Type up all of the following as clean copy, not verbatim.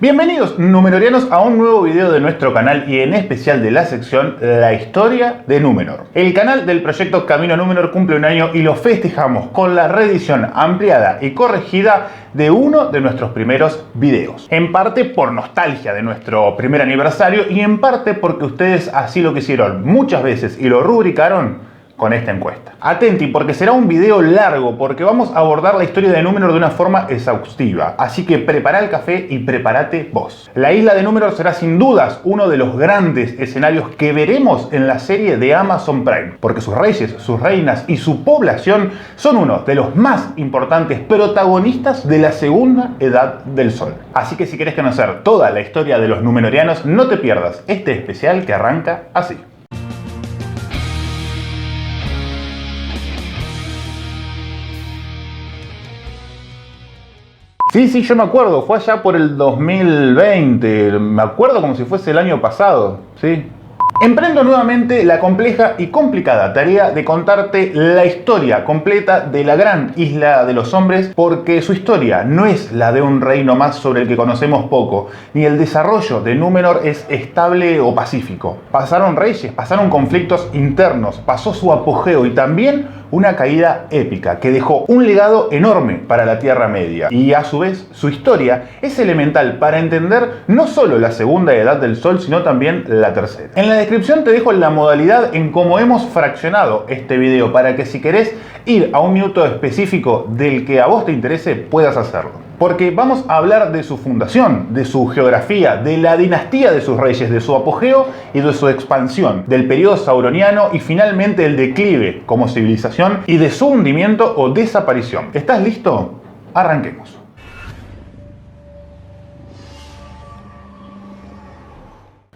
Bienvenidos Númenóreanos a un nuevo video de nuestro canal y en especial de la sección La Historia de Númenor. El canal del proyecto Camino a Númenor cumple un año y lo festejamos con la reedición ampliada y corregida de uno de nuestros primeros videos. En parte por nostalgia de nuestro primer aniversario y en parte porque ustedes así lo quisieron muchas veces y lo rubricaron con esta encuesta. Atenti porque será un video largo porque vamos a abordar la historia de Númenor de una forma exhaustiva, así que prepara el café y prepárate vos. La isla de Númenor será sin dudas uno de los grandes escenarios que veremos en la serie de Amazon Prime, porque sus reyes, sus reinas y su población son uno de los más importantes protagonistas de la segunda edad del Sol. Así que si querés conocer toda la historia de los Númenóreanos, no te pierdas este especial que arranca así. Sí, yo me acuerdo, fue allá por el 2020, me acuerdo como si fuese el año pasado, sí. Emprendo nuevamente la compleja y complicada tarea de contarte la historia completa de la gran isla de los hombres, porque su historia no es la de un reino más sobre el que conocemos poco, ni el desarrollo de Númenor es estable o pacífico. Pasaron reyes, pasaron conflictos internos, pasó su apogeo y también una caída épica que dejó un legado enorme para la Tierra Media. Y a su vez, su historia es elemental para entender no solo la segunda edad del Sol, sino también la tercera. En la descripción te dejo la modalidad en cómo hemos fraccionado este video para que si querés ir a un minuto específico del que a vos te interese, puedas hacerlo. Porque vamos a hablar de su fundación, de su geografía, de la dinastía de sus reyes, de su apogeo y de su expansión, del periodo sauroniano y finalmente el declive como civilización y de su hundimiento o desaparición. ¿Estás listo? Arranquemos.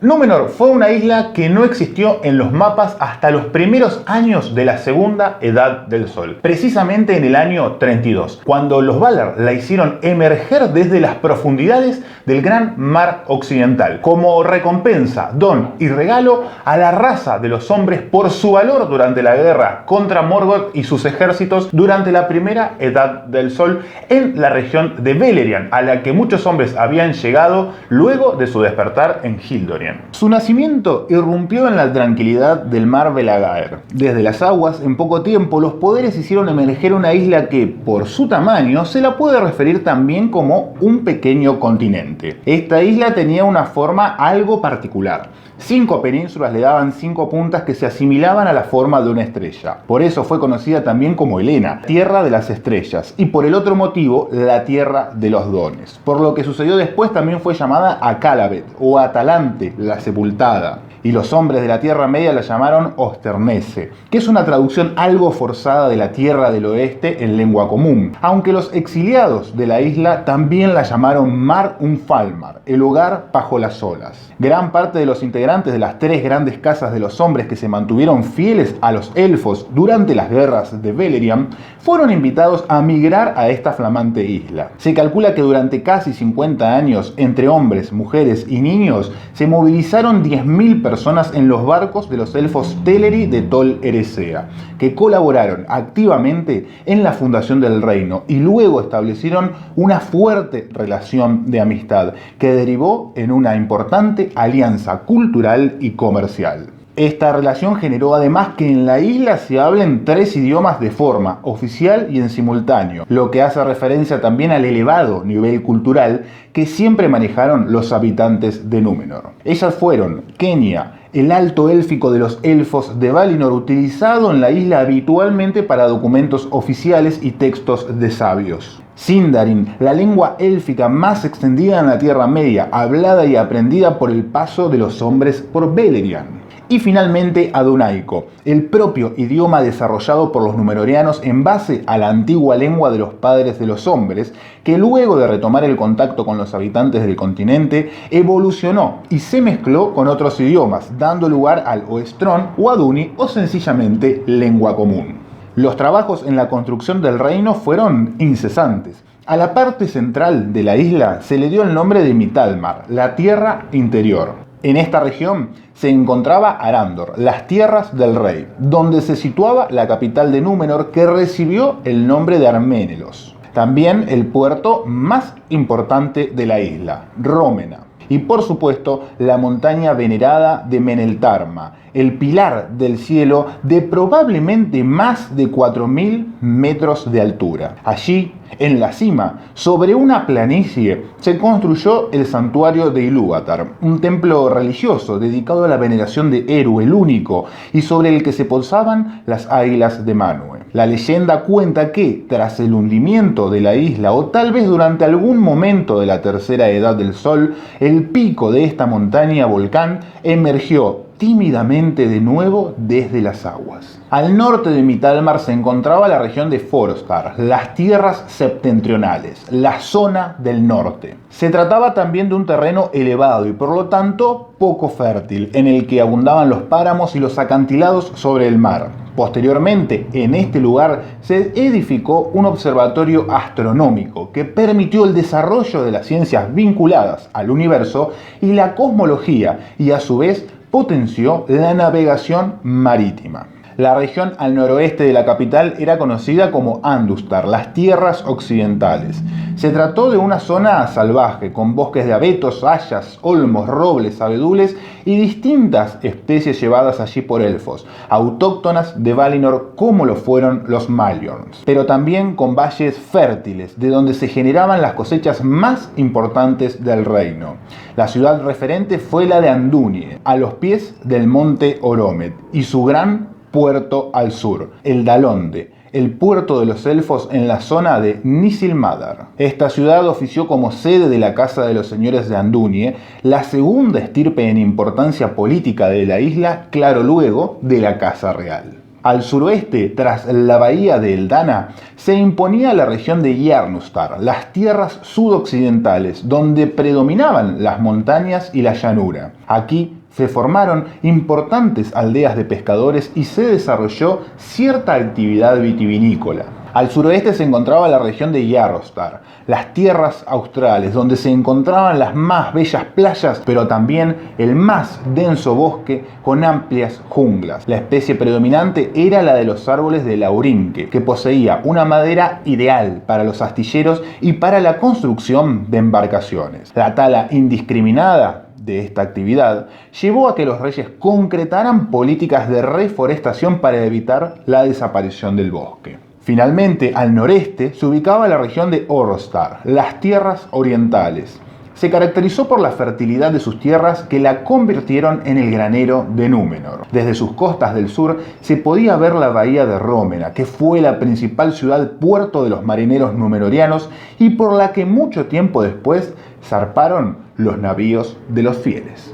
Númenor fue una isla que no existió en los mapas hasta los primeros años de la segunda edad del Sol, precisamente en el año 32, cuando los Valar la hicieron emerger desde las profundidades del gran mar occidental, como recompensa, don y regalo a la raza de los hombres por su valor durante la guerra contra Morgoth y sus ejércitos durante la primera edad del Sol en la región de Beleriand, a la que muchos hombres habían llegado luego de su despertar en Hildorien. Su nacimiento irrumpió en la tranquilidad del mar Belagaer. Desde las aguas, en poco tiempo, los poderes hicieron emerger una isla que, por su tamaño, se la puede referir también como un pequeño continente. Esta isla tenía una forma algo particular. 5 penínsulas le daban 5 puntas que se asimilaban a la forma de una estrella. Por eso fue conocida también como Helena, Tierra de las Estrellas, y por el otro motivo, la Tierra de los Dones. Por lo que sucedió después también fue llamada Akallabeth o Atalante, la Sepultada. Y los hombres de la Tierra Media la llamaron Osternese, que es una traducción algo forzada de la Tierra del Oeste en lengua común, aunque los exiliados de la isla también la llamaron Mar Umfalmar, el hogar bajo las olas. Gran parte de los integrantes de las 3 grandes casas de los hombres que se mantuvieron fieles a los elfos durante las guerras de Beleriand fueron invitados a migrar a esta flamante isla. Se calcula que durante casi 50 años, entre hombres, mujeres y niños, se movilizaron 10.000 personas en los barcos de los elfos Teleri de Tol Eressëa, que colaboraron activamente en la fundación del reino y luego establecieron una fuerte relación de amistad que derivó en una importante alianza cultural y comercial. Esta relación generó además que en la isla se hablen 3 idiomas de forma oficial y en simultáneo, lo que hace referencia también al elevado nivel cultural que siempre manejaron los habitantes de Númenor. Ellas fueron Quenya, el alto élfico de los elfos de Valinor, utilizado en la isla habitualmente para documentos oficiales y textos de sabios. Sindarin, la lengua élfica más extendida en la Tierra Media, hablada y aprendida por el paso de los hombres por Beleriand. Y finalmente Adunaico, el propio idioma desarrollado por los Númenóreanos en base a la antigua lengua de los padres de los hombres, que luego de retomar el contacto con los habitantes del continente, evolucionó y se mezcló con otros idiomas, dando lugar al Oestrón o Aduni o sencillamente lengua común. Los trabajos en la construcción del reino fueron incesantes. A la parte central de la isla se le dio el nombre de Mitalmar, la tierra interior. En esta región se encontraba Arandor, las tierras del rey, donde se situaba la capital de Númenor, que recibió el nombre de Arménelos. También el puerto más importante de la isla, Rómena. Y por supuesto, la montaña venerada de Meneltarma, el pilar del cielo de probablemente más de 4000 metros de altura. Allí, en la cima, sobre una planicie, se construyó el santuario de Ilúvatar, un templo religioso dedicado a la veneración de Eru, el único, y sobre el que se posaban las águilas de Manwë. La leyenda cuenta que, tras el hundimiento de la isla, o tal vez durante algún momento de la tercera edad del Sol, el pico de esta montaña volcán emergió tímidamente de nuevo desde las aguas. Al norte de Mitalmar se encontraba la región de Forostar, las tierras septentrionales, la zona del norte. Se trataba también de un terreno elevado y por lo tanto poco fértil, en el que abundaban los páramos y los acantilados sobre el mar. Posteriormente, en este lugar se edificó un observatorio astronómico que permitió el desarrollo de las ciencias vinculadas al universo y la cosmología, y a su vez potenció la navegación marítima. La región al noroeste de la capital era conocida como Andustar, las tierras occidentales. Se trató de una zona salvaje, con bosques de abetos, hayas, olmos, robles, abedules y distintas especies llevadas allí por elfos, autóctonas de Valinor como lo fueron los Maliorns, pero también con valles fértiles, de donde se generaban las cosechas más importantes del reino. La ciudad referente fue la de Andúnie, a los pies del monte Oromet, y su gran puerto al sur, el Dalonde, el puerto de los elfos en la zona de Nisilmadar. Esta ciudad ofició como sede de la Casa de los Señores de Andúnie, la segunda estirpe en importancia política de la isla, claro luego de la Casa Real. Al suroeste, tras la bahía de Eldana, se imponía la región de Yarnustar, las tierras sudoccidentales, donde predominaban las montañas y la llanura. Aquí se formaron importantes aldeas de pescadores y se desarrolló cierta actividad vitivinícola. Al suroeste se encontraba la región de Jarrostar, las tierras australes, donde se encontraban las más bellas playas, pero también el más denso bosque con amplias junglas. La especie predominante era la de los árboles de laurinque, que poseía una madera ideal para los astilleros y para la construcción de embarcaciones. La tala indiscriminada de esta actividad llevó a que los reyes concretaran políticas de reforestación para evitar la desaparición del bosque. Finalmente, al noreste se ubicaba la región de Orostar, las tierras orientales. Se caracterizó por la fertilidad de sus tierras que la convirtieron en el granero de Númenor. Desde sus costas del sur se podía ver la bahía de Rómena, que fue la principal ciudad-puerto de los marineros númenorianos y por la que mucho tiempo después zarparon los navíos de los fieles.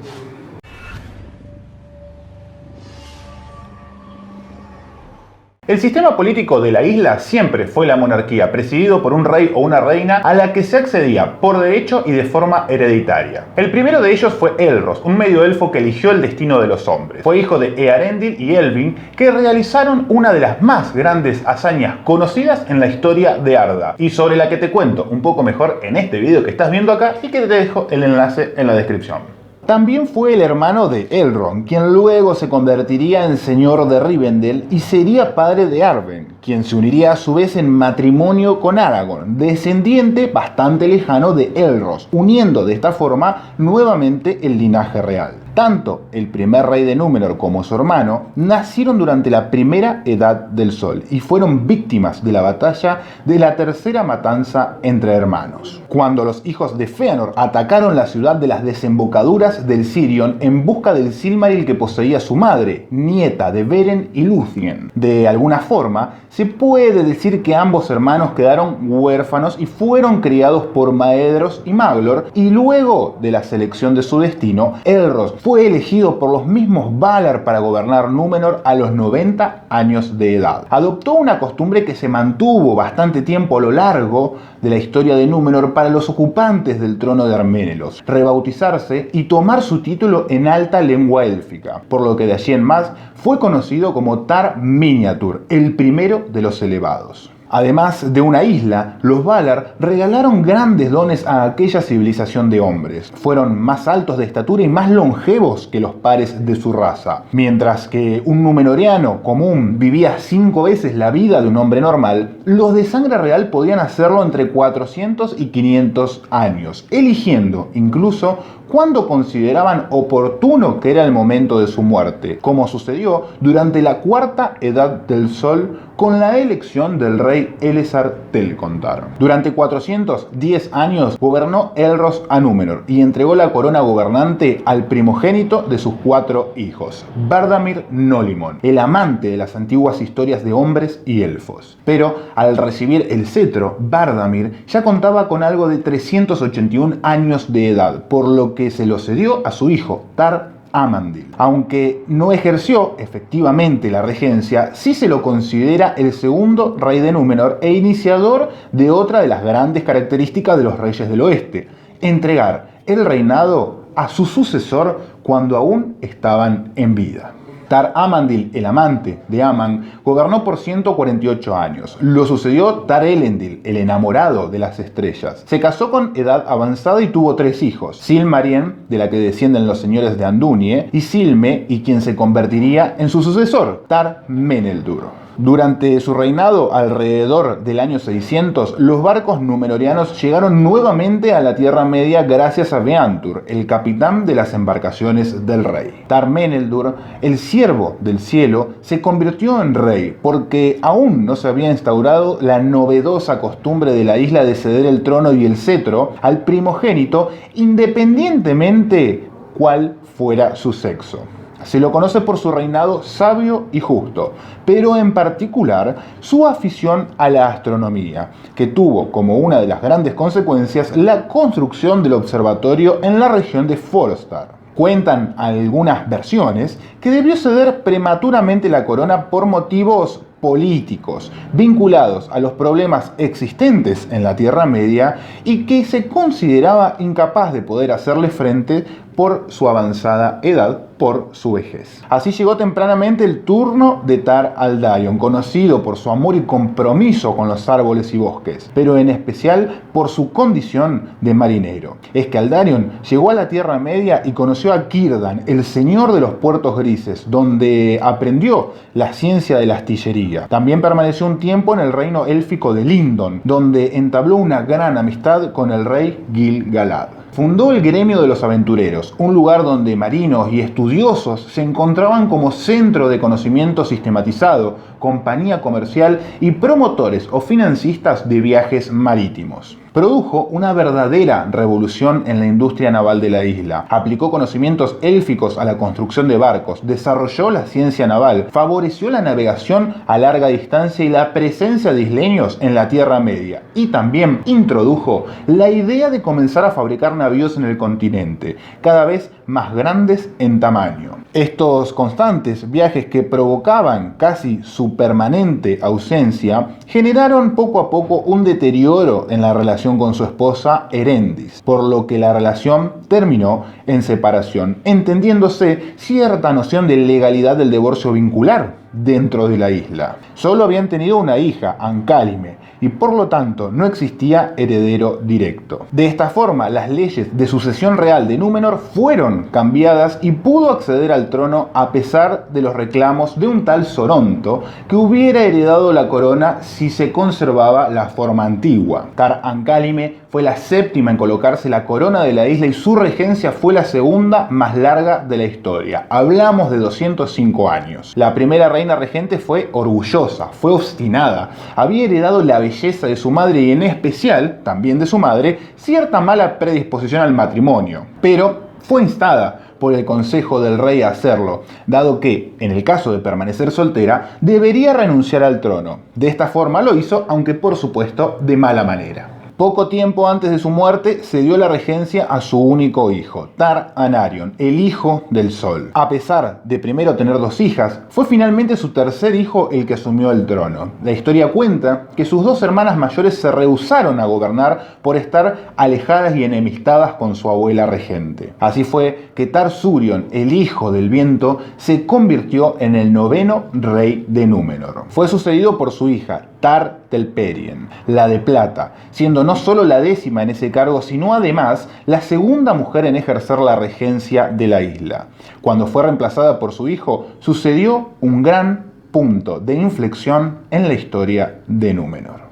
El sistema político de la isla siempre fue la monarquía, presidido por un rey o una reina a la que se accedía por derecho y de forma hereditaria. El primero de ellos fue Elros, un medio elfo que eligió el destino de los hombres. Fue hijo de Earendil y Elvin, que realizaron una de las más grandes hazañas conocidas en la historia de Arda, y sobre la que te cuento un poco mejor en este video que estás viendo acá y que te dejo el enlace en la descripción. También fue el hermano de Elrond, quien luego se convertiría en señor de Rivendell y sería padre de Arwen, quien se uniría a su vez en matrimonio con Aragorn, descendiente bastante lejano de Elros, uniendo de esta forma nuevamente el linaje real. Tanto el primer rey de Númenor como su hermano nacieron durante la primera Edad del Sol y fueron víctimas de la batalla de la tercera matanza entre hermanos, cuando los hijos de Fëanor atacaron la ciudad de las desembocaduras del Sirion en busca del Silmaril que poseía su madre, nieta de Beren y Lúthien. De alguna forma, se puede decir que ambos hermanos quedaron huérfanos y fueron criados por Maedhros y Maglor, y luego de la selección de su destino, Elros fue elegido por los mismos Valar para gobernar Númenor a los 90 años de edad. Adoptó una costumbre que se mantuvo bastante tiempo a lo largo de la historia de Númenor para los ocupantes del trono de Arménelos: rebautizarse y tomar su título en alta lengua élfica, por lo que de allí en más fue conocido como Tar Miniatur, el primero de los elevados. Además de una isla, los Valar regalaron grandes dones a aquella civilización de hombres. Fueron más altos de estatura y más longevos que los pares de su raza. Mientras que un númenoriano común vivía 5 veces la vida de un hombre normal, los de sangre real podían hacerlo entre 400 y 500 años, eligiendo incluso cuándo consideraban oportuno que era el momento de su muerte, como sucedió durante la Cuarta Edad del Sol con la elección del rey Elessar Telcontar. Durante 410 años gobernó Elros a Númenor y entregó la corona gobernante al primogénito de sus 4 hijos, Vardamir Nolimon, el amante de las antiguas historias de hombres y elfos. Pero al recibir el cetro, Vardamir ya contaba con algo de 381 años de edad, por lo que se lo cedió a su hijo, Tar Amandil. Aunque no ejerció efectivamente la regencia, sí se lo considera el segundo rey de Númenor e iniciador de otra de las grandes características de los reyes del oeste: entregar el reinado a su sucesor cuando aún estaban en vida. Tar Amandil, el amante de Aman, gobernó por 148 años. Lo sucedió Tar Elendil, el enamorado de las estrellas. Se casó con edad avanzada y tuvo 3 hijos: Silmarien, de la que descienden los señores de Andunie, y Silme, y quien se convertiría en su sucesor, Tar Meneldur. Durante su reinado, alrededor del año 600, los barcos númenorianos llegaron nuevamente a la Tierra Media gracias a Beantur, el capitán de las embarcaciones del rey. Tar Meneldur, el siervo del cielo, se convirtió en rey porque aún no se había instaurado la novedosa costumbre de la isla de ceder el trono y el cetro al primogénito, independientemente cuál fuera su sexo. Se lo conoce por su reinado sabio y justo, pero en particular su afición a la astronomía, que tuvo como una de las grandes consecuencias la construcción del observatorio en la región de Forostar. Cuentan algunas versiones que debió ceder prematuramente la corona por motivos políticos vinculados a los problemas existentes en la Tierra Media y que se consideraba incapaz de poder hacerle frente por su avanzada edad, por su vejez. Así llegó tempranamente el turno de Tar Aldarion, conocido por su amor y compromiso con los árboles y bosques, pero en especial por su condición de marinero. Es que Aldarion llegó a la Tierra Media y conoció a Círdan, el señor de los puertos grises, donde aprendió la ciencia de la astillería. También permaneció un tiempo en el reino élfico de Lindon, donde entabló una gran amistad con el rey Gil-galad. Fundó el Gremio de los Aventureros, un lugar donde marinos y estudiosos se encontraban como centro de conocimiento sistematizado, compañía comercial y promotores o financistas de viajes marítimos. Produjo una verdadera revolución en la industria naval de la isla. Aplicó conocimientos élficos a la construcción de barcos, desarrolló la ciencia naval, favoreció la navegación a larga distancia y la presencia de isleños en la Tierra Media. Y también introdujo la idea de comenzar a fabricar navíos en el continente, cada vez más grandes en tamaño. Estos constantes viajes que provocaban casi su permanente ausencia generaron poco a poco un deterioro en la relación con su esposa Erendis, por lo que la relación terminó en separación, entendiéndose cierta noción de legalidad del divorcio vincular dentro de la isla. Solo habían tenido una hija, Ancálime, y por lo tanto no existía heredero directo. De esta forma, las leyes de sucesión real de Númenor fueron cambiadas y pudo acceder al trono a pesar de los reclamos de un tal Soronto que hubiera heredado la corona si se conservaba la forma antigua. Tar Ancálime fue la séptima en colocarse la corona de la isla y su regencia fue la segunda más larga de la historia. Hablamos de 205 años. La primera reina regente fue orgullosa, fue obstinada, había heredado la belleza de su madre y en especial, también de su madre, cierta mala predisposición al matrimonio, pero fue instada por el consejo del rey a hacerlo, dado que, en el caso de permanecer soltera, debería renunciar al trono. De esta forma lo hizo, aunque por supuesto de mala manera. Poco tiempo antes de su muerte, cedió la regencia a su único hijo, Tar Anarion, el hijo del sol. A pesar de primero tener 2 hijas, fue finalmente su tercer hijo el que asumió el trono. La historia cuenta que sus 2 hermanas mayores se rehusaron a gobernar por estar alejadas y enemistadas con su abuela regente. Así fue que Tar Surion, el hijo del viento, se convirtió en el 9º rey de Númenor. Fue sucedido por su hija, Tar Telperien, la de plata, siendo no solo la 10ª en ese cargo, sino además la segunda mujer en ejercer la regencia de la isla. Cuando fue reemplazada por su hijo, sucedió un gran punto de inflexión en la historia de Númenor.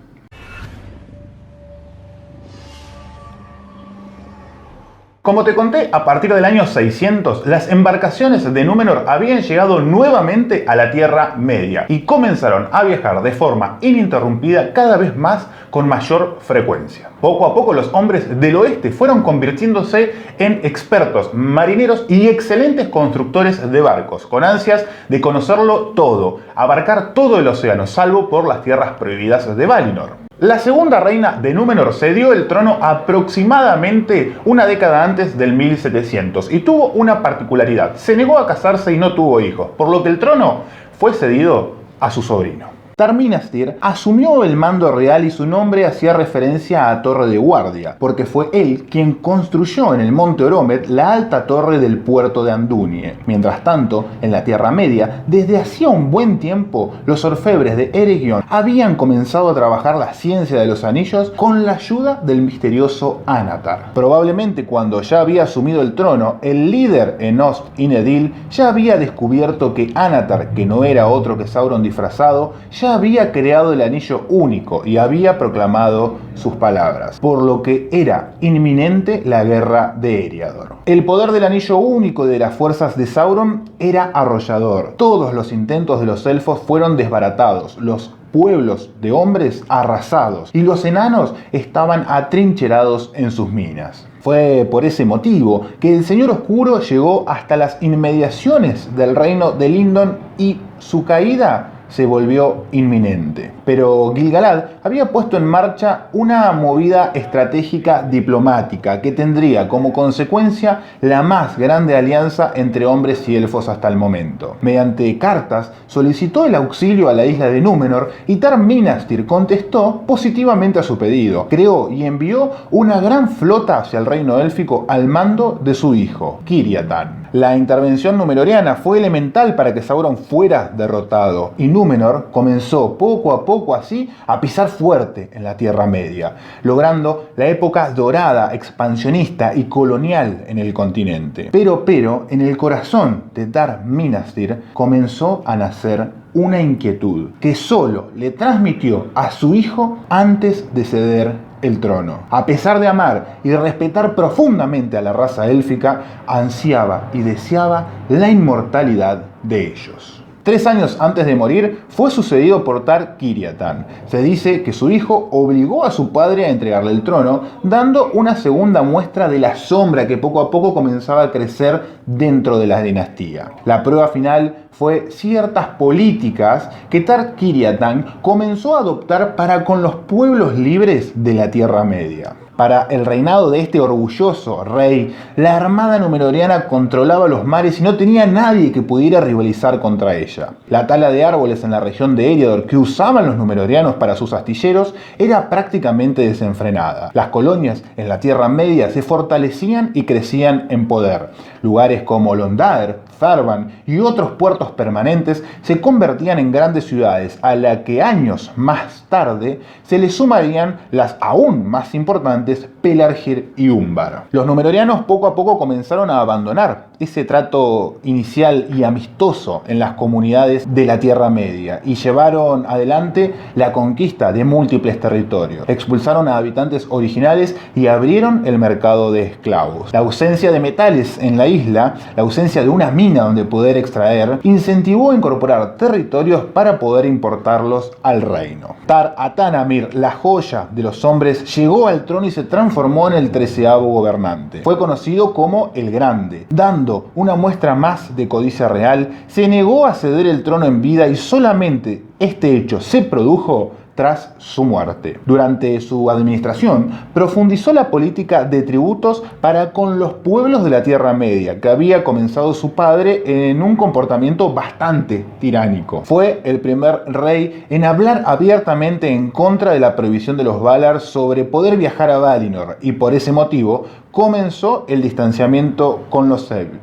Como te conté, a partir del año 600, las embarcaciones de Númenor habían llegado nuevamente a la Tierra Media y comenzaron a viajar de forma ininterrumpida cada vez más con mayor frecuencia. Poco a poco los hombres del oeste fueron convirtiéndose en expertos marineros y excelentes constructores de barcos, con ansias de conocerlo todo, abarcar todo el océano, salvo por las tierras prohibidas de Valinor. La segunda reina de Númenor cedió el trono aproximadamente una década antes del 1700 y tuvo una particularidad: se negó a casarse y no tuvo hijos, por lo que el trono fue cedido a su sobrino. Tar-Minastir asumió el mando real y su nombre hacía referencia a Torre de Guardia, porque fue él quien construyó en el monte Oromet la alta torre del puerto de Andunie. Mientras tanto, en la Tierra Media, desde hacía un buen tiempo, los orfebres de Eregion habían comenzado a trabajar la ciencia de los anillos con la ayuda del misterioso Anatar. Probablemente cuando ya había asumido el trono, el líder Enost Inedil ya había descubierto que Anatar, que no era otro que Sauron disfrazado, ya había creado el anillo único y había proclamado sus palabras, por lo que era inminente la guerra de Eriador. El poder del anillo único de las fuerzas de Sauron era arrollador. Todos los intentos de los elfos fueron desbaratados, los pueblos de hombres arrasados y los enanos estaban atrincherados en sus minas. Fue por ese motivo que el Señor Oscuro llegó hasta las inmediaciones del reino de Lindon y su caída se volvió inminente. Pero Gil-galad había puesto en marcha una movida estratégica diplomática que tendría como consecuencia la más grande alianza entre hombres y elfos hasta el momento. Mediante cartas solicitó el auxilio a la isla de Númenor y Tar-Minastir contestó positivamente a su pedido. Creó y envió una gran flota hacia el reino élfico al mando de su hijo, Kiryatan. La intervención númenoriana fue elemental para que Sauron fuera derrotado y Númenor comenzó poco a poco así a pisar fuerte en la Tierra Media, logrando la época dorada, expansionista y colonial en el continente. Pero en el corazón de Tar-Minastir comenzó a nacer una inquietud que solo le transmitió a su hijo antes de ceder el trono. A pesar de amar y respetar profundamente a la raza élfica, ansiaba y deseaba la inmortalidad de ellos. 3 años antes de morir, fue sucedido por Tar-Kiryatan. Se dice que su hijo obligó a su padre a entregarle el trono, dando una segunda muestra de la sombra que poco a poco comenzaba a crecer dentro de la dinastía. La prueba final fue ciertas políticas que Tar-Kiryatan comenzó a adoptar para con los pueblos libres de la Tierra Media. Para el reinado de este orgulloso rey, la armada númenoriana controlaba los mares y no tenía nadie que pudiera rivalizar contra ella. La tala de árboles en la región de Eriador que usaban los númenorianos para sus astilleros era prácticamente desenfrenada. Las colonias en la Tierra Media se fortalecían y crecían en poder. Lugares como Londaer, Farban y otros puertos permanentes se convertían en grandes ciudades, a la que años más tarde se le sumarían las aún más importantes Pelargir y Umbar. Los númenorianos poco a poco comenzaron a abandonar ese trato inicial y amistoso en las comunidades de la Tierra Media y llevaron adelante la conquista de múltiples territorios. Expulsaron a habitantes originales y abrieron el mercado de esclavos. La ausencia de metales en la isla, la ausencia de una mina donde poder extraer, incentivó a incorporar territorios para poder importarlos al reino. Tar-Atanamir, la joya de los hombres, llegó al trono y se transformó en el 13º gobernante. Fue conocido como el Grande. Dando una muestra más de codicia real, se negó a ceder el trono en vida y solamente este hecho se produjo tras su muerte. Durante su administración, profundizó la política de tributos para con los pueblos de la Tierra Media, que había comenzado su padre en un comportamiento bastante tiránico. Fue el primer rey en hablar abiertamente en contra de la prohibición de los Valar sobre poder viajar a Valinor, y por ese motivo comenzó el distanciamiento con los elfos.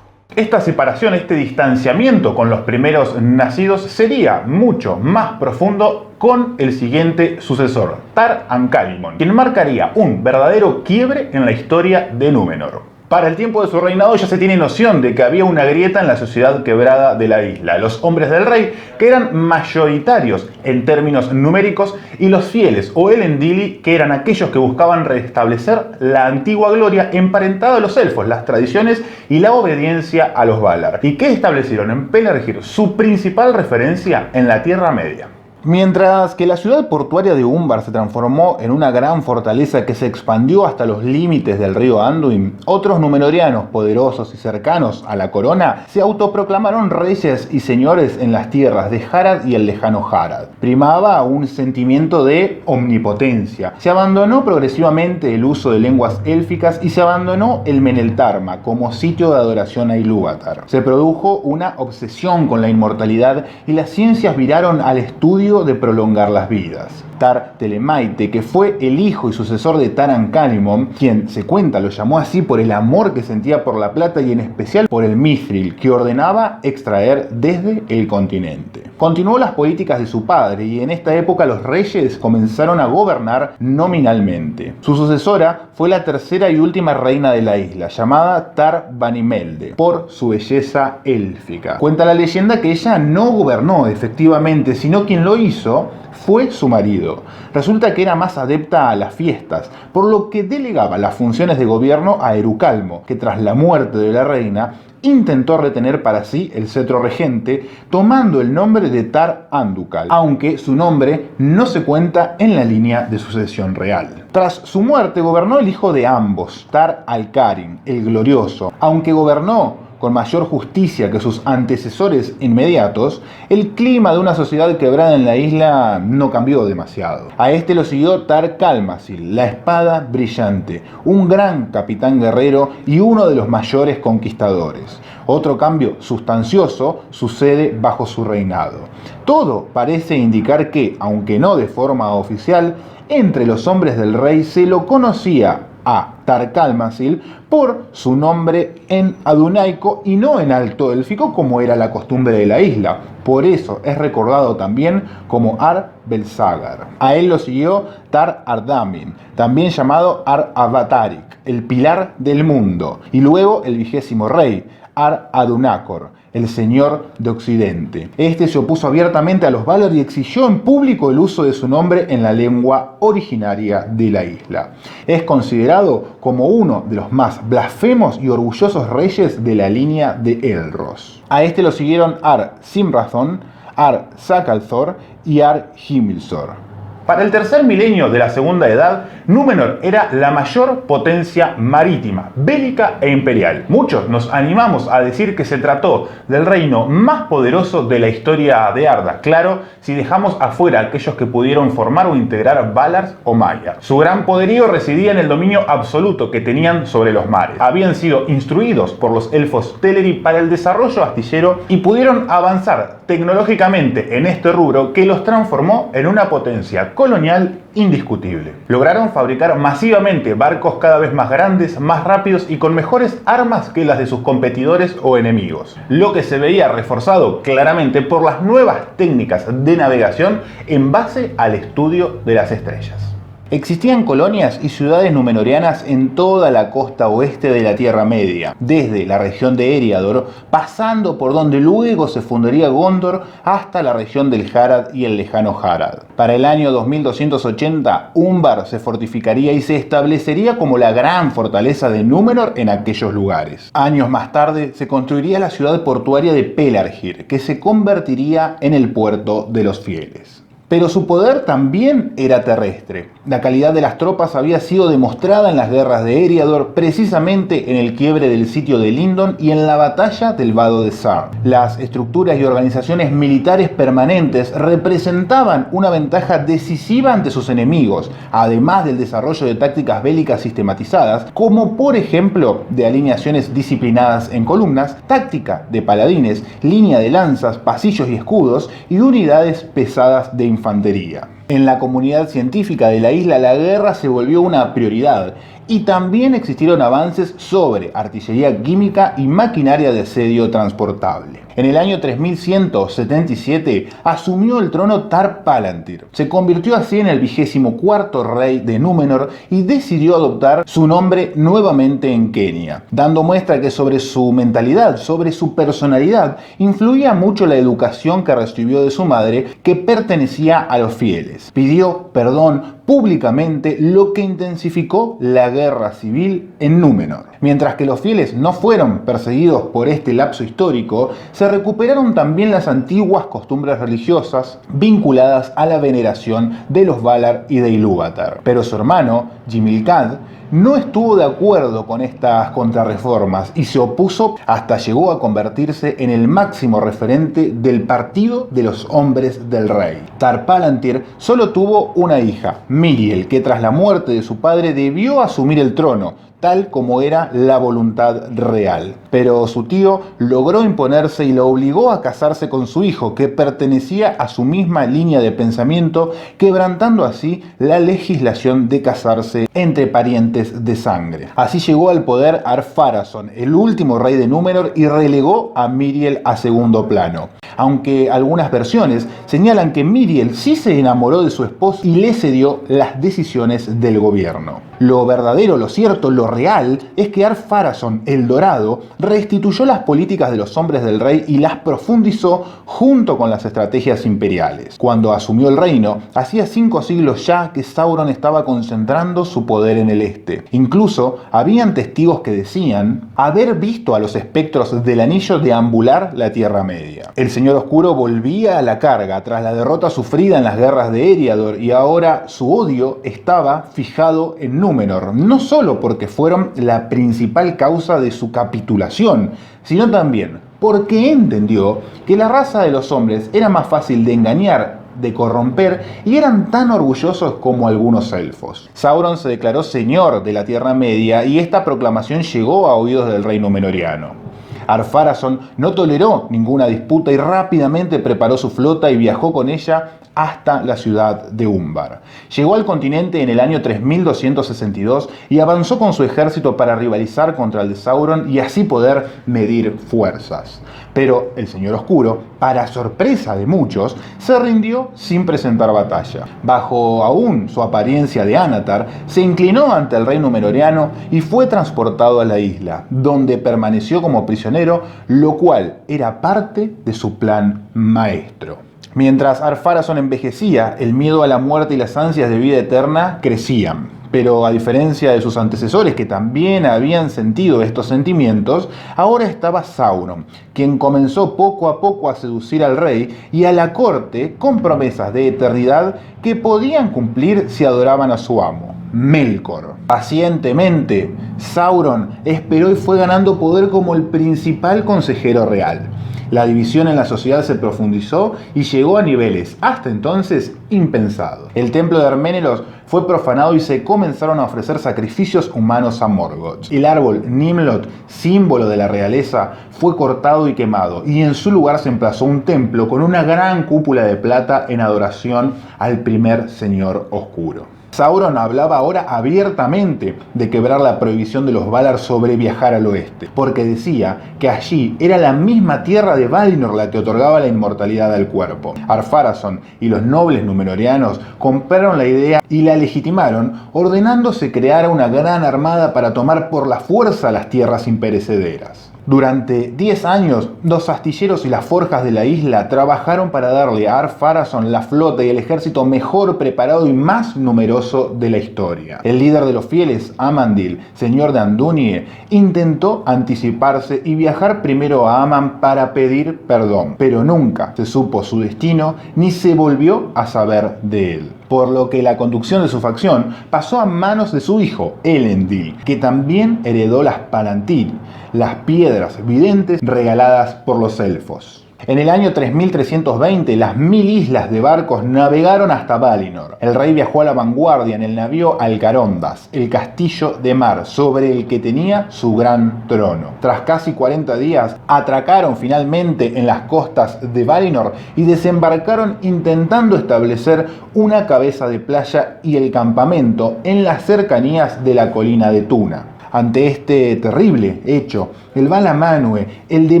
Esta separación, este distanciamiento con los primeros nacidos sería mucho más profundo con el siguiente sucesor, Tar-Ankalimon, quien marcaría un verdadero quiebre en la historia de Númenor. Para el tiempo de su reinado ya se tiene noción de que había una grieta en la sociedad quebrada de la isla. Los hombres del rey, que eran mayoritarios en términos numéricos, y los fieles o Elendili, que eran aquellos que buscaban restablecer la antigua gloria emparentada a los elfos, las tradiciones y la obediencia a los Valar, y que establecieron en Pelargir su principal referencia en la Tierra Media. Mientras que la ciudad portuaria de Umbar se transformó en una gran fortaleza que se expandió hasta los límites del río Anduin, otros númenóreanos poderosos y cercanos a la corona se autoproclamaron reyes y señores en las tierras de Harad y el lejano Harad. Primaba un sentimiento de omnipotencia. Se abandonó progresivamente el uso de lenguas élficas y se abandonó el Meneltarma como sitio de adoración a Ilúvatar. Se produjo una obsesión con la inmortalidad y las ciencias viraron al estudio de prolongar las vidas. Tar-Telemaite, que fue el hijo y sucesor de Tar-Ankalimon, quien se cuenta lo llamó así por el amor que sentía por la plata y en especial por el mithril que ordenaba extraer desde el continente. Continuó las políticas de su padre y en esta época los reyes comenzaron a gobernar nominalmente. Su sucesora fue la tercera y última reina de la isla, llamada Tar-Banimelde, por su belleza élfica. Cuenta la leyenda que ella no gobernó efectivamente, sino quien lo hizo fue su marido. Resulta que era más adepta a las fiestas, por lo que delegaba las funciones de gobierno a Erucalmo, que tras la muerte de la reina intentó retener para sí el cetro regente, tomando el nombre de Tar-Andukal, aunque su nombre no se cuenta en la línea de sucesión real. Tras su muerte gobernó el hijo de ambos, Tar-Alkarin, el glorioso. Aunque gobernó con mayor justicia que sus antecesores inmediatos, el clima de una sociedad quebrada en la isla no cambió demasiado. A este lo siguió Tar-Kalmasil, la espada brillante, un gran capitán guerrero y uno de los mayores conquistadores. Otro cambio sustancioso sucede bajo su reinado. Todo parece indicar que, aunque no de forma oficial, entre los hombres del rey se lo conocía a Tar-Kalmasil por su nombre en adunaico y no en alto élfico como era la costumbre de la isla. Por eso es recordado también como Ar-Belsagar. A él lo siguió Tar-Ardamin, también llamado Ar-Avatarik, el pilar del mundo, y luego el 20º rey, Ar-Adunakor, el señor de Occidente. Este se opuso abiertamente a los Valar y exigió en público el uso de su nombre en la lengua originaria de la isla. Es considerado como uno de los más blasfemos y orgullosos reyes de la línea de Elros. A este lo siguieron Ar-Simrathon, Ar-Sakalthor y Ar-Himilsor. Para el tercer milenio de la Segunda Edad, Númenor era la mayor potencia marítima, bélica e imperial. Muchos nos animamos a decir que se trató del reino más poderoso de la historia de Arda, claro, si dejamos afuera aquellos que pudieron formar o integrar Valars o Maiar. Su gran poderío residía en el dominio absoluto que tenían sobre los mares. Habían sido instruidos por los elfos Teleri para el desarrollo astillero y pudieron avanzar tecnológicamente en este rubro que los transformó en una potencia colonial indiscutible. Lograron fabricar masivamente barcos cada vez más grandes, más rápidos y con mejores armas que las de sus competidores o enemigos, lo que se veía reforzado claramente por las nuevas técnicas de navegación en base al estudio de las estrellas. Existían colonias y ciudades númenóreanas en toda la costa oeste de la Tierra Media, desde la región de Eriador, pasando por donde luego se fundaría Gondor, hasta la región del Harad y el lejano Harad. Para el año 2280, Umbar se fortificaría y se establecería como la gran fortaleza de Númenor en aquellos lugares. Años más tarde se construiría la ciudad portuaria de Pelargir, que se convertiría en el puerto de los fieles. Pero su poder también era terrestre. La calidad de las tropas había sido demostrada en las guerras de Eriador, precisamente en el quiebre del sitio de Lindon y en la batalla del Vado de Sarn. Las estructuras y organizaciones militares permanentes representaban una ventaja decisiva ante sus enemigos, además del desarrollo de tácticas bélicas sistematizadas, como por ejemplo de alineaciones disciplinadas en columnas, táctica de paladines, línea de lanzas, pasillos y escudos y unidades pesadas de infantería. En la comunidad científica de la isla, la guerra se volvió una prioridad y también existieron avances sobre artillería química y maquinaria de asedio transportable. En el año 3177 asumió el trono Tar Palantir. Se convirtió así en el 24º rey de Númenor y decidió adoptar su nombre nuevamente en Kenia, dando muestra que sobre su mentalidad, sobre su personalidad, influía mucho la educación que recibió de su madre, que pertenecía a los fieles. Pidió perdón públicamente, lo que intensificó la guerra civil en Númenor. Mientras que los fieles no fueron perseguidos por este lapso histórico, se recuperaron también las antiguas costumbres religiosas vinculadas a la veneración de los Valar y de Ilúvatar. Pero su hermano, Gimilcad, no estuvo de acuerdo con estas contrarreformas y se opuso hasta llegó a convertirse en el máximo referente del partido de los hombres del rey. Tar Palantir solo tuvo una hija, Miriel, que tras la muerte de su padre debió asumir el trono, tal como era la voluntad real. Pero su tío logró imponerse y lo obligó a casarse con su hijo, que pertenecía a su misma línea de pensamiento, quebrantando así la legislación de casarse entre parientes de sangre. Así llegó al poder Ar-Pharazôn, el último rey de Númenor, y relegó a Miriel a segundo plano. Aunque algunas versiones señalan que Miriel sí se enamoró de su esposo y le cedió las decisiones del gobierno. Lo verdadero, lo cierto, lo real es que Ar-Pharazôn el Dorado restituyó las políticas de los hombres del rey y las profundizó junto con las estrategias imperiales. Cuando asumió el reino, hacía 5 siglos ya que Sauron estaba concentrando su poder en el este. Incluso habían testigos que decían haber visto a los espectros del anillo deambular la Tierra Media. El Señor Oscuro volvía a la carga tras la derrota sufrida en las guerras de Eriador y ahora su odio estaba fijado en Númenor, no solo porque fueron la principal causa de su capitulación, sino también porque entendió que la raza de los hombres era más fácil de engañar, de corromper, y eran tan orgullosos como algunos elfos. Sauron se declaró señor de la Tierra Media y esta proclamación llegó a oídos del rey númenoriano. Ar-Pharazôn no toleró ninguna disputa y rápidamente preparó su flota y viajó con ella hasta la ciudad de Umbar. Llegó al continente en el año 3262 y avanzó con su ejército para rivalizar contra el de Sauron y así poder medir fuerzas. Pero el Señor Oscuro, para sorpresa de muchos, se rindió sin presentar batalla. Bajo aún su apariencia de Anatar, se inclinó ante el rey númenoriano y fue transportado a la isla, donde permaneció como prisionero, lo cual era parte de su plan maestro. Mientras Ar-Pharazôn envejecía, el miedo a la muerte y las ansias de vida eterna crecían. Pero a diferencia de sus antecesores que también habían sentido estos sentimientos, ahora estaba Sauron, quien comenzó poco a poco a seducir al rey y a la corte con promesas de eternidad que podían cumplir si adoraban a su amo, Melkor. Pacientemente, Sauron esperó y fue ganando poder como el principal consejero real. La división en la sociedad se profundizó y llegó a niveles hasta entonces impensados. El templo de Herménelos fue profanado y se comenzaron a ofrecer sacrificios humanos a Morgoth. El árbol Nimlot, símbolo de la realeza, fue cortado y quemado, y en su lugar se emplazó un templo con una gran cúpula de plata en adoración al primer Señor Oscuro. Sauron hablaba ahora abiertamente de quebrar la prohibición de los Valar sobre viajar al oeste, porque decía que allí era la misma tierra de Valinor la que otorgaba la inmortalidad al cuerpo. Ar-Pharazôn y los nobles númenorianos compraron la idea y la legitimaron, ordenando se creara una gran armada para tomar por la fuerza las tierras imperecederas. Durante 10 años, los astilleros y las forjas de la isla trabajaron para darle a Ar-Pharazôn la flota y el ejército mejor preparado y más numeroso de la historia. El líder de los fieles, Amandil, señor de Andúnie, intentó anticiparse y viajar primero a Aman para pedir perdón, pero nunca se supo su destino ni se volvió a saber de él. Por lo que la conducción de su facción pasó a manos de su hijo, Elendil, que también heredó las Palantir, las piedras videntes regaladas por los elfos. En el año 3320, las 1000 islas de barcos navegaron hasta Valinor. El rey viajó a la vanguardia en el navío Alcarondas, el castillo de mar sobre el que tenía su gran trono. Tras casi 40 días, atracaron finalmente en las costas de Valinor y desembarcaron intentando establecer una cabeza de playa y el campamento en las cercanías de la colina de Tuna. Ante este terrible hecho, el Vala Manwe, el de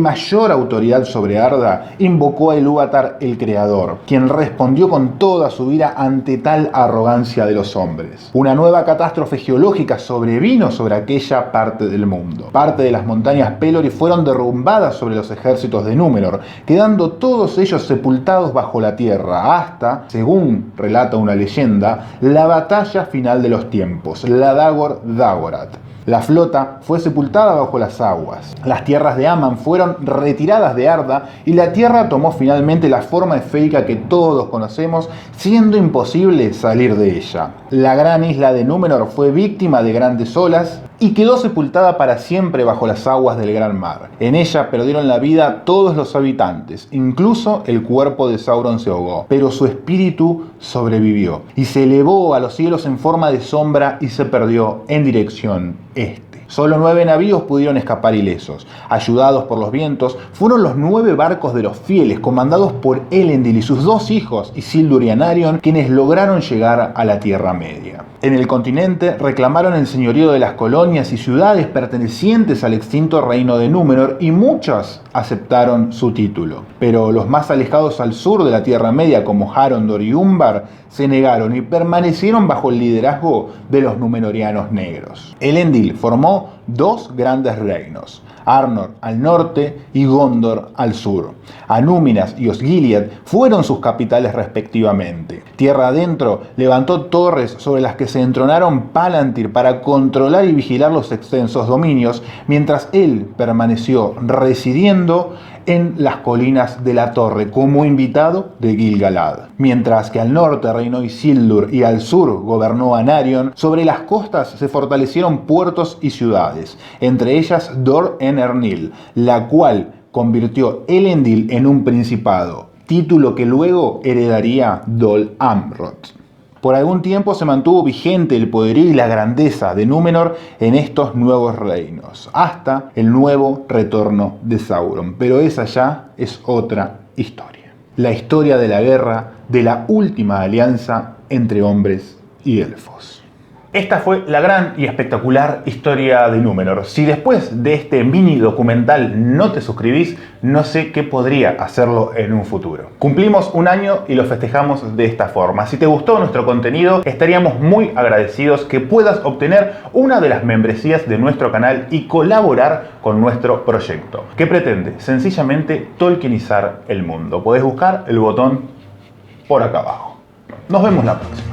mayor autoridad sobre Arda, invocó a Ilúvatar el Creador, quien respondió con toda su ira ante tal arrogancia de los hombres. Una nueva catástrofe geológica sobrevino sobre aquella parte del mundo. Parte de las montañas Pelori fueron derrumbadas sobre los ejércitos de Númenor, quedando todos ellos sepultados bajo la tierra, hasta, según relata una leyenda, la batalla final de los tiempos, la Dagor Dagorath. La flota fue sepultada bajo las aguas. Las tierras de Aman fueron retiradas de Arda y la tierra tomó finalmente la forma esférica que todos conocemos, siendo imposible salir de ella. La gran isla de Númenor fue víctima de grandes olas y quedó sepultada para siempre bajo las aguas del gran mar. En ella perdieron la vida todos los habitantes, incluso el cuerpo de Sauron se ahogó, pero su espíritu sobrevivió y se elevó a los cielos en forma de sombra y se perdió en dirección este. Solo 9 navíos pudieron escapar ilesos. Ayudados por los vientos, fueron los 9 barcos de los fieles, comandados por Elendil y sus 2 hijos, Isildur y Anarion, quienes lograron llegar a la Tierra Media. En el continente reclamaron el señorío de las colonias y ciudades pertenecientes al extinto reino de Númenor y muchas aceptaron su título. Pero los más alejados al sur de la Tierra Media, como Harondor y Umbar, se negaron y permanecieron bajo el liderazgo de los Númenóreanos negros. Elendil formó 2 grandes reinos, Arnor al norte y Gondor al sur. Anúminas y Osgiliath fueron sus capitales respectivamente. Tierra adentro levantó torres sobre las que se entronaron Palantir para controlar y vigilar los extensos dominios, mientras él permaneció residiendo en las colinas de la Torre como invitado de Gil-galad. Mientras que al norte reinó Isildur y al sur gobernó Anarion, sobre las costas se fortalecieron puertos y ciudades, entre ellas Dor en Ernil, la cual convirtió Elendil en un principado, título que luego heredaría Dol Amroth. Por algún tiempo se mantuvo vigente el poderío y la grandeza de Númenor en estos nuevos reinos, hasta el nuevo retorno de Sauron. Pero esa ya es otra historia. La historia de la guerra de la última alianza entre hombres y elfos. Esta fue la gran y espectacular historia de Númenor. Si después de este mini documental no te suscribís, no sé qué podría hacerlo en un futuro. Cumplimos un año y lo festejamos de esta forma. Si te gustó nuestro contenido, estaríamos muy agradecidos que puedas obtener una de las membresías de nuestro canal y colaborar con nuestro proyecto, que pretende sencillamente tolkienizar el mundo. Podés buscar el botón por acá abajo. Nos vemos la próxima.